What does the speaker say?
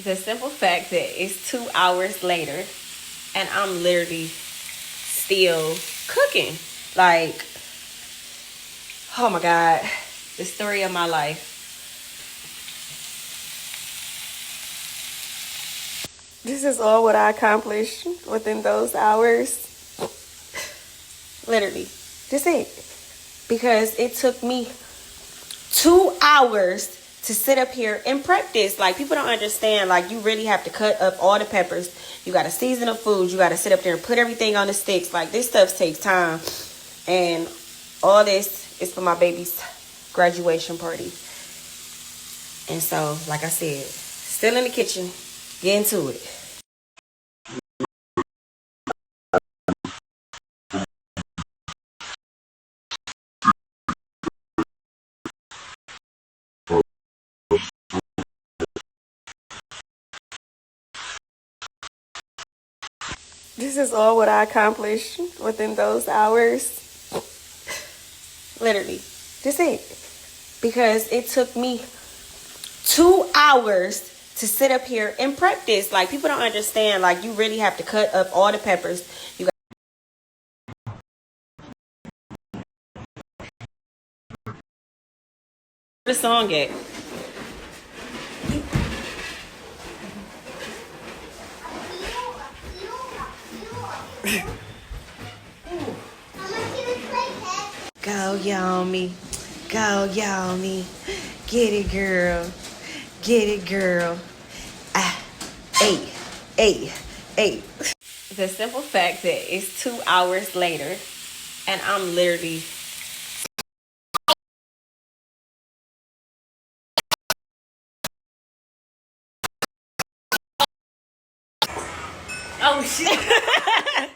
The simple fact that it's 2 hours later and I'm literally still cooking. Like, oh my God, the story of my life. This is all what I accomplished within those hours. Literally, just it. Because it took me 2 hours to sit up here and prep this. Like, people don't understand. Like, you really have to cut up all the peppers. You got to season the food. You got to sit up there and put everything on the sticks. Like, this stuff takes time. And all this is for my baby's graduation party. And so, like I said, still in the kitchen, get into it. This is all what I accomplished within those hours. Literally, just it. Because it took me 2 hours to sit up here and prep this. Like, people don't understand. Like, you really have to cut up all the peppers. You got the song at. Go, Yomi. Go, Yomi. Get it, girl. Get it, girl. Ah, eight, eight, eight. The simple fact that it's 2 hours later and I'm literally. Oh, shit.